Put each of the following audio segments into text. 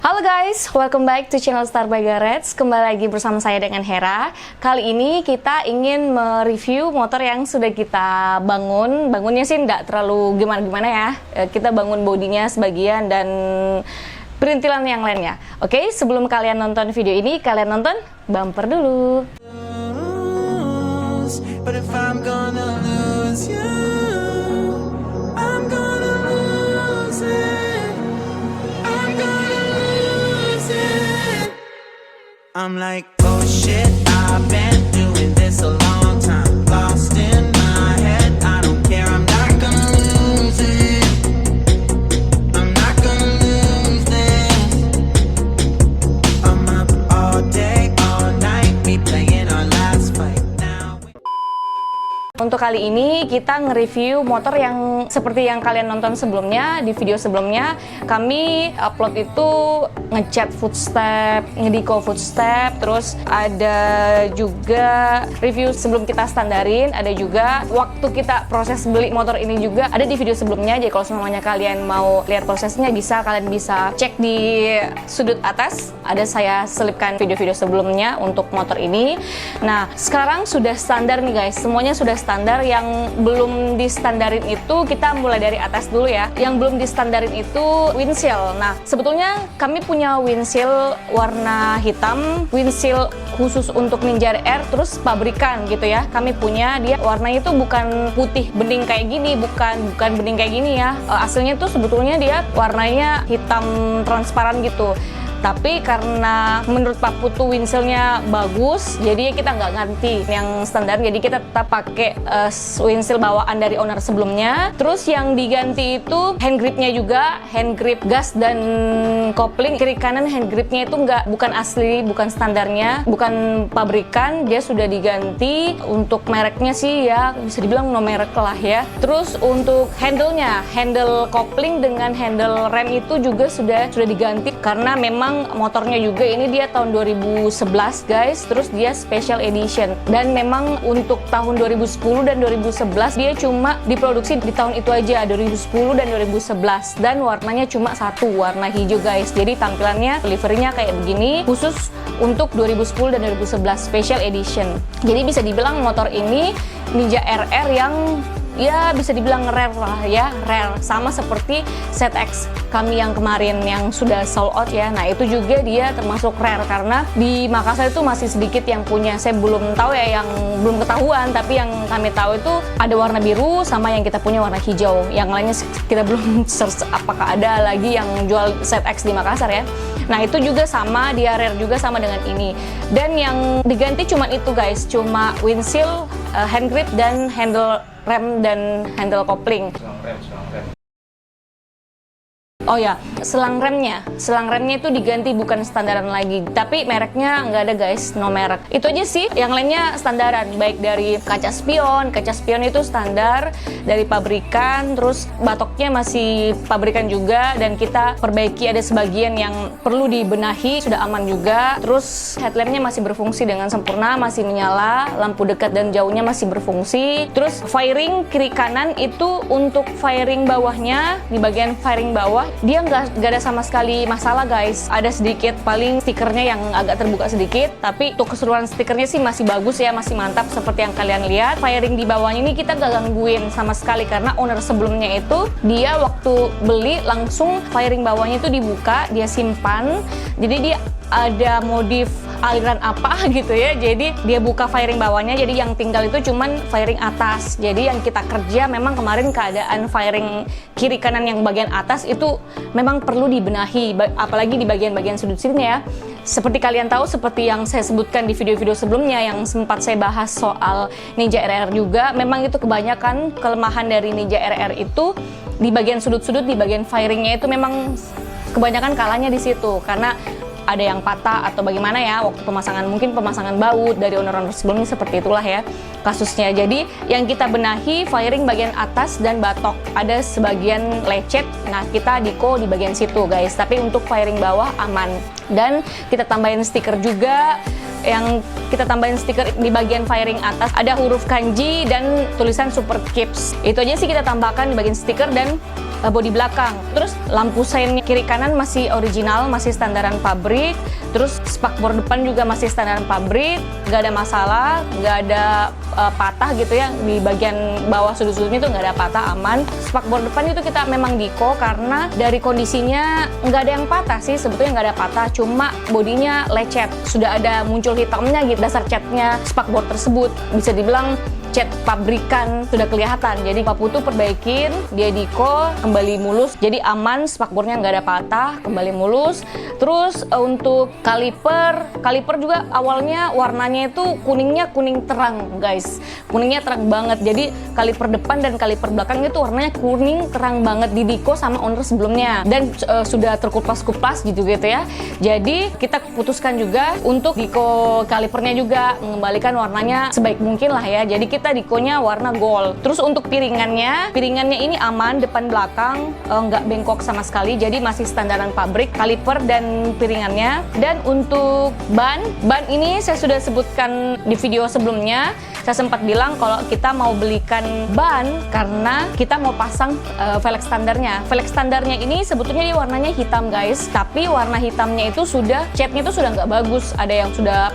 Halo guys, welcome back to channel Star by Garage. Kembali lagi bersama saya dengan Hera. Kali ini kita ingin mereview motor yang sudah kita bangun. Bangunnya sih nggak terlalu gimana-gimana ya. Kita bangun bodinya sebagian dan perintilan yang lainnya. Oke, sebelum kalian nonton video ini, kalian nonton bumper dulu. But if I'm gonna lose you, I'm gonna lose it. I'm gonna lose it. I'm like, oh shit, I've been doing this a long time. Lost in my head, I don't care, I'm not gonna lose it. I'm not gonna lose this. I'm up all day, all night, me playing our last fight. Untuk kali ini kita nge-review motor yang seperti yang kalian nonton sebelumnya. Di video sebelumnya kami upload itu ngecat footstep, ngedeko footstep, terus ada juga review sebelum kita standarin, ada juga waktu kita proses beli motor ini juga ada di video sebelumnya. Jadi kalau semuanya kalian mau lihat prosesnya kalian bisa cek di sudut atas, ada saya selipkan video-video sebelumnya untuk motor ini. Nah, sekarang sudah standar nih guys, semuanya sudah standar. Yang belum distandarin itu kita mulai dari atas dulu ya. Yang belum distandarin itu windshield. Nah, sebetulnya kami punya windshield warna hitam, windshield khusus untuk Ninja RR, terus pabrikan gitu ya. Kami punya, dia warnanya itu bukan putih bening kayak gini, bukan bening kayak gini ya. Aslinya tuh sebetulnya dia warnanya hitam transparan gitu. Tapi karena menurut Pak Putu windshieldnya bagus, jadi kita nggak ganti yang standar. Jadi kita tetap pakai windshield bawaan dari owner sebelumnya. Terus yang diganti itu hand gripnya juga, hand grip gas dan kopling. Kiri kanan hand gripnya itu bukan asli, bukan standarnya, bukan pabrikan. Dia sudah diganti. Untuk mereknya sih ya bisa dibilang no merek lah ya. Terus untuk handle-nya, handle kopling dengan handle rem itu juga sudah diganti karena memang motornya juga ini dia tahun 2011 guys, terus dia special edition dan memang untuk tahun 2010 dan 2011 dia cuma diproduksi di tahun itu aja, 2010 dan 2011, dan warnanya cuma satu, warna hijau guys. Jadi tampilannya liverynya kayak begini khusus untuk 2010 dan 2011 special edition. Jadi bisa dibilang motor ini Ninja RR yang ya bisa dibilang rare lah ya, rare, sama seperti ZX kami yang kemarin yang sudah sold out ya. Nah itu juga dia termasuk rare karena di Makassar itu masih sedikit yang punya. Saya belum tahu ya, yang belum ketahuan, tapi yang kami tahu itu ada warna biru sama yang kita punya warna hijau. Yang lainnya kita belum search apakah ada lagi yang jual ZX di Makassar ya. Nah itu juga sama, dia rare juga sama dengan ini. Dan yang diganti cuma itu guys, cuma windshield, hand grip dan handle rem dan handle kopling. Selang rem. Oh ya, selang remnya itu diganti, bukan standaran lagi, tapi mereknya nggak ada guys, no merek. Itu aja sih, yang lainnya standaran, baik dari kaca spion itu standar dari pabrikan, terus batoknya masih pabrikan juga dan kita perbaiki, ada sebagian yang perlu dibenahi, sudah aman juga. Terus headlampnya masih berfungsi dengan sempurna, masih menyala, lampu dekat dan jauhnya masih berfungsi. Terus fairing kiri kanan itu untuk fairing bawahnya, di bagian fairing bawah dia nggak ada sama sekali masalah guys. Ada sedikit paling stikernya yang agak terbuka sedikit, tapi untuk keseluruhan stikernya sih masih bagus ya, masih mantap seperti yang kalian lihat. Fairing di bawahnya ini kita nggak gangguin sama sekali karena owner sebelumnya itu dia waktu beli langsung fairing bawahnya itu dibuka, dia simpan, jadi dia ada modif aliran apa gitu ya, jadi dia buka fairing bawahnya, jadi yang tinggal itu cuman fairing atas. Jadi yang kita kerja memang kemarin keadaan fairing kiri kanan yang bagian atas itu memang perlu dibenahi, apalagi di bagian-bagian sudut sini ya. Seperti kalian tahu, seperti yang saya sebutkan di video-video sebelumnya yang sempat saya bahas soal Ninja RR juga, memang itu kebanyakan kelemahan dari Ninja RR itu di bagian sudut-sudut, di bagian fairingnya itu memang kebanyakan kalahnya di situ karena ada yang patah atau bagaimana ya waktu pemasangan, mungkin pemasangan baut dari owner-owner sebelumnya, seperti itulah ya kasusnya. Jadi yang kita benahi fairing bagian atas dan batok, ada sebagian lecet, nah kita deko di bagian situ guys, tapi untuk fairing bawah aman. Dan kita tambahin stiker juga, yang kita tambahin stiker di bagian fairing atas ada huruf kanji dan tulisan Super Kips. Itu aja sih kita tambahkan di bagian stiker, dan bodi belakang. Terus lampu sein kiri kanan masih original, masih standaran pabrik. Terus spakbor depan juga masih standaran pabrik, nggak ada masalah, nggak ada patah gitu ya, di bagian bawah sudut-sudutnya itu nggak ada patah, aman. Spakbor depan itu kita memang diko karena dari kondisinya nggak ada yang patah sih, sebetulnya nggak ada patah, cuma bodinya lecet, sudah ada muncul hitamnya gitu, dasar catnya spakbor tersebut, bisa dibilang cat pabrikan sudah kelihatan. Jadi Pak Putu perbaikin, dia diko kembali mulus, jadi aman, spakbornya nggak ada patah, kembali mulus. Terus untuk kaliper juga awalnya warnanya itu kuningnya kuning terang guys, kuningnya terang banget. Jadi kaliper depan dan kaliper belakang itu warnanya kuning terang banget, di diko sama owner sebelumnya, dan sudah terkupas-kupas gitu ya. Jadi kita putuskan juga untuk diko kalipernya juga, mengembalikan warnanya sebaik mungkin lah ya. Jadi kita dikonya warna gold. Terus untuk piringannya ini aman, depan belakang nggak bengkok sama sekali, jadi masih standaran pabrik kaliper dan piringannya. Dan untuk ban ini saya sudah sebutkan di video sebelumnya, saya sempat bilang kalau kita mau belikan ban karena kita mau pasang velg standarnya. Velg standarnya ini sebetulnya dia warnanya hitam guys, tapi warna hitamnya itu catnya itu sudah nggak bagus, ada yang sudah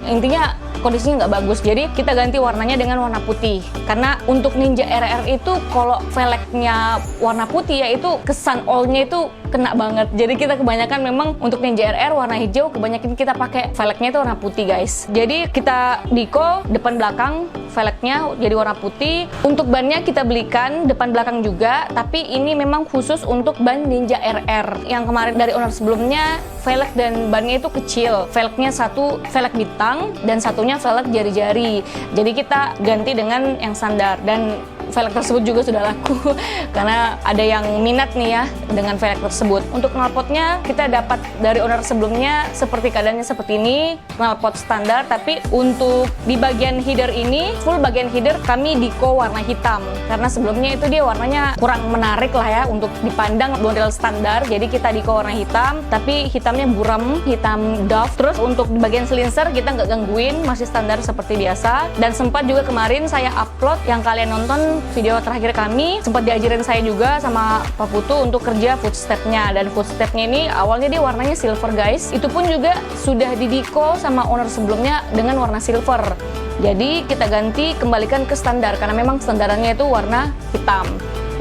intinya kondisinya nggak bagus, jadi kita ganti warnanya dengan warna putih. Karena untuk Ninja RR itu kalau velgnya warna putih ya, itu kesan oldnya itu kena banget. Jadi kita kebanyakan memang untuk Ninja RR warna hijau, kebanyakan kita pakai velgnya itu warna putih guys. Jadi kita diko depan belakang velgnya jadi warna putih. Untuk bannya kita belikan depan belakang juga, tapi ini memang khusus untuk ban Ninja RR. Yang kemarin dari owner sebelumnya velg dan bannya itu kecil, velgnya satu velg bintang dan satunya velg jari-jari. Jadi kita ganti dengan yang standar, dan velg tersebut juga sudah laku karena ada yang minat nih ya dengan velg tersebut. Untuk knalpotnya kita dapat dari owner sebelumnya seperti keadaannya seperti ini, knalpot standar, tapi untuk di bagian header ini, full bagian header kami diko warna hitam karena sebelumnya itu dia warnanya kurang menarik lah ya untuk dipandang model standar. Jadi kita diko warna hitam, tapi hitamnya buram, hitam doff. Terus untuk di bagian silencer kita nggak gangguin, masih standar seperti biasa. Dan sempat juga kemarin saya upload yang kalian nonton video terakhir kami, sempat diajarin saya juga sama Pak Putu untuk kerja footstepnya. Dan footstepnya ini awalnya dia warnanya silver guys, itu pun juga sudah didiko sama owner sebelumnya dengan warna silver. Jadi kita ganti, kembalikan ke standar karena memang standarannya itu warna hitam.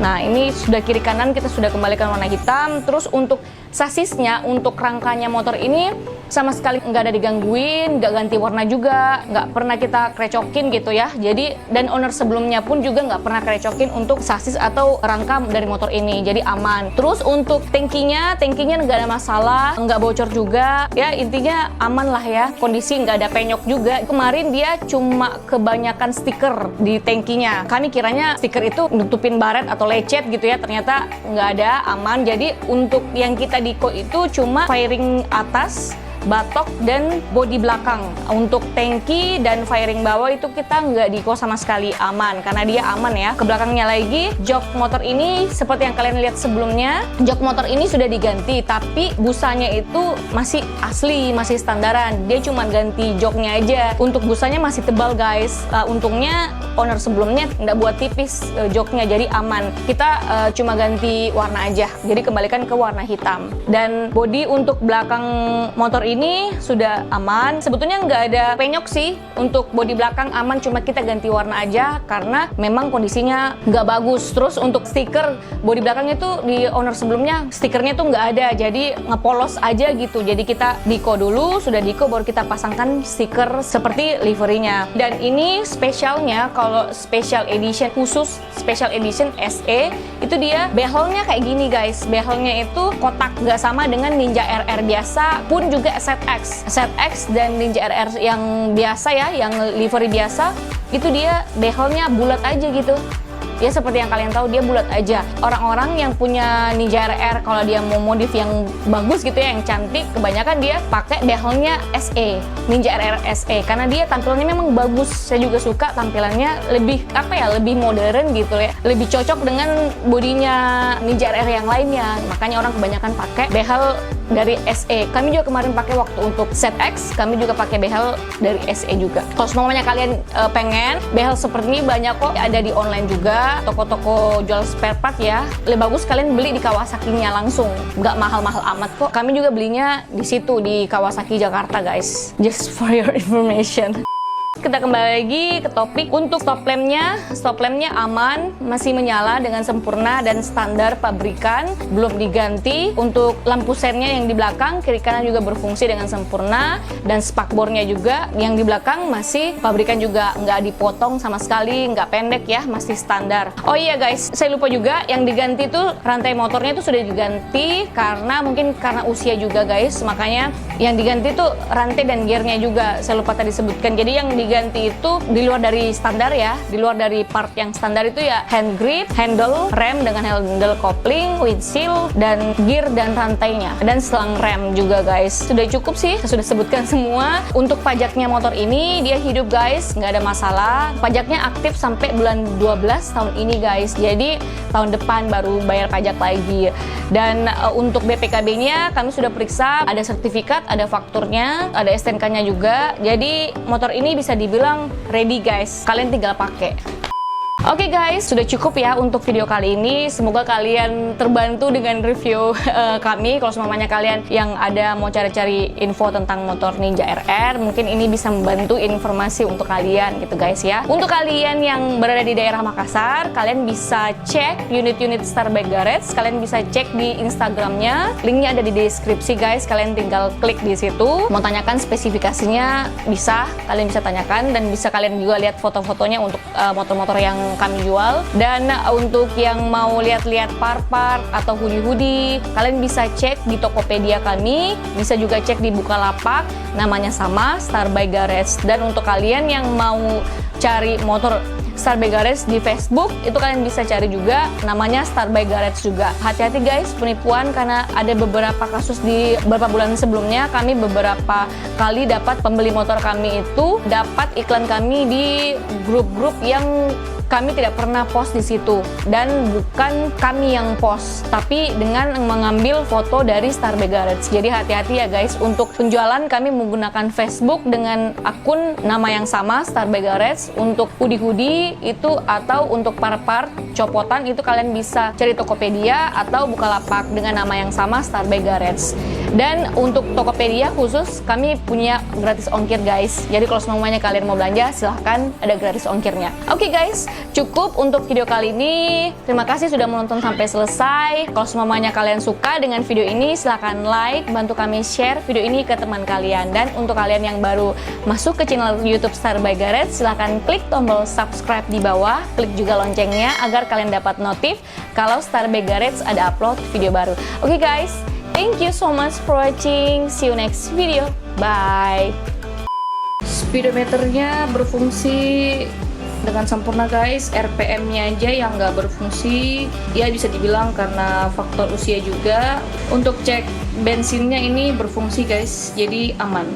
Nah ini sudah kiri kanan kita sudah kembalikan warna hitam. Terus untuk sasisnya, untuk rangkanya motor ini sama sekali nggak ada digangguin, nggak ganti warna juga, nggak pernah kita krecokin gitu ya. Jadi dan owner sebelumnya pun juga nggak pernah krecokin untuk sasis atau rangka dari motor ini, jadi aman. Terus untuk tangkinya nggak ada masalah, nggak bocor juga ya, intinya aman lah ya, kondisi nggak ada penyok juga. Kemarin dia cuma kebanyakan stiker di tangkinya, kami kiranya stiker itu nutupin baret atau lecet gitu ya, ternyata nggak ada, aman. Jadi untuk yang kita diko itu cuma fairing atas, batok, dan bodi belakang. Untuk tangki dan fairing bawah itu kita nggak diko sama sekali, aman karena dia aman ya. Ke belakangnya lagi, jok motor ini seperti yang kalian lihat sebelumnya, jok motor ini sudah diganti, tapi busanya itu masih asli, masih standaran. Dia cuma ganti joknya aja. Untuk busanya masih tebal guys. Untungnya owner sebelumnya nggak buat tipis joknya, jadi aman. Kita cuma ganti warna aja, jadi kembalikan ke warna hitam. Dan bodi untuk belakang motor ini sudah aman. Sebetulnya nggak ada penyok sih untuk bodi belakang, aman, cuma kita ganti warna aja karena memang kondisinya nggak bagus. Terus untuk stiker bodi belakang itu di owner sebelumnya stikernya tuh nggak ada, jadi ngepolos aja gitu. Jadi kita diko dulu, sudah diko baru kita pasangkan stiker seperti liverinya. Dan ini spesialnya, kalau special edition khusus special edition SE itu dia behelnya kayak gini guys. Behelnya itu kotak, nggak sama dengan Ninja RR biasa, pun juga ZX dan Ninja RR yang biasa ya, yang livery biasa, itu dia behelnya bulat aja gitu. Ya seperti yang kalian tahu, dia bulat aja. Orang-orang yang punya Ninja RR kalau dia mau modif yang bagus gitu ya, yang cantik, kebanyakan dia pakai behelnya SE, Ninja RR SE, karena dia tampilannya memang bagus. Saya juga suka tampilannya, lebih lebih modern gitu ya, lebih cocok dengan bodinya Ninja RR yang lainnya. Makanya orang kebanyakan pakai behel dari SE. Kami juga kemarin pakai waktu untuk set X, kami juga pakai behel dari SE juga. Kalau semuanya kalian pengen behel seperti ini, banyak kok ada di online juga, toko-toko jual spare part ya. Lebih bagus kalian beli di Kawasaki-nya langsung, nggak mahal-mahal amat kok. Kami juga belinya di situ di Kawasaki Jakarta guys. Just for your information. Kita kembali lagi ke topik. Untuk stop lampnya aman, masih menyala dengan sempurna dan standar pabrikan, belum diganti. Untuk lampu sennya yang di belakang kiri kanan juga berfungsi dengan sempurna, dan spakbornya juga yang di belakang masih pabrikan juga, nggak dipotong sama sekali, nggak pendek ya, masih standar. Oh iya guys, saya lupa juga yang diganti tuh rantai motornya itu sudah diganti karena mungkin karena usia juga guys, makanya yang diganti tuh rantai dan gearnya juga, saya lupa tadi sebutkan. Jadi yang diganti itu di luar dari standar ya, di luar dari part yang standar itu ya, hand grip, handle, rem dengan handle kopling, windshield, dan gear dan rantainya, dan selang rem juga guys. Sudah cukup sih, saya sudah sebutkan semua. Untuk pajaknya motor ini dia hidup guys, nggak ada masalah. Pajaknya aktif sampai bulan 12 tahun ini guys, jadi tahun depan baru bayar pajak lagi. Dan untuk BPKB-nya kami sudah periksa, ada sertifikat, ada fakturnya, ada STNK-nya juga. Jadi motor ini bisa dibilang ready guys, kalian tinggal pakai. Oke guys, sudah cukup ya untuk video kali ini. Semoga kalian terbantu dengan review kami. Kalau semuanya kalian yang ada mau cari-cari info tentang motor Ninja RR, mungkin ini bisa membantu informasi untuk kalian gitu guys ya. Untuk kalian yang berada di daerah Makassar, kalian bisa cek unit-unit Starbike Garage. Kalian bisa cek di Instagramnya, linknya ada di deskripsi guys. Kalian tinggal klik di situ. Mau tanyakan spesifikasinya bisa, kalian bisa tanyakan, dan bisa kalian juga lihat foto-fotonya untuk motor-motor yang kami jual. Dan untuk yang mau lihat-lihat part-part atau hoodie-hoodie, kalian bisa cek di Tokopedia kami, bisa juga cek di Bukalapak, namanya sama, Starbike Garage. Dan untuk kalian yang mau cari motor Starbike Garage di Facebook, itu kalian bisa cari juga, namanya Starbike Garage juga. Hati-hati guys, penipuan, karena ada beberapa kasus di beberapa bulan sebelumnya, kami beberapa kali dapat pembeli motor kami itu dapat iklan kami di grup-grup yang kami tidak pernah post di situ, dan bukan kami yang post, tapi dengan mengambil foto dari Starbike Garage. Jadi hati-hati ya guys, untuk penjualan kami menggunakan Facebook dengan akun nama yang sama, Starbike Garage. Untuk hoodie-hoodie itu atau untuk part-part copotan itu kalian bisa cari Tokopedia atau Bukalapak dengan nama yang sama, Starbike Garage. Dan untuk Tokopedia khusus kami punya gratis ongkir guys. Jadi kalau semuanya kalian mau belanja, silahkan, ada gratis ongkirnya. Oke guys, cukup untuk video kali ini. Terima kasih sudah menonton sampai selesai. Kalau semuanya kalian suka dengan video ini, silahkan like, bantu kami share video ini ke teman kalian. Dan untuk kalian yang baru masuk ke channel YouTube Starbike Garage, silahkan klik tombol subscribe di bawah, klik juga loncengnya agar kalian dapat notif kalau Starbike Garage ada upload video baru. Oke guys, thank you so much for watching. See you next video. Bye. Speedometernya berfungsi dengan sempurna guys. RPM-nya aja yang nggak berfungsi, ya bisa dibilang karena faktor usia juga. Untuk cek bensinnya ini berfungsi guys, jadi aman.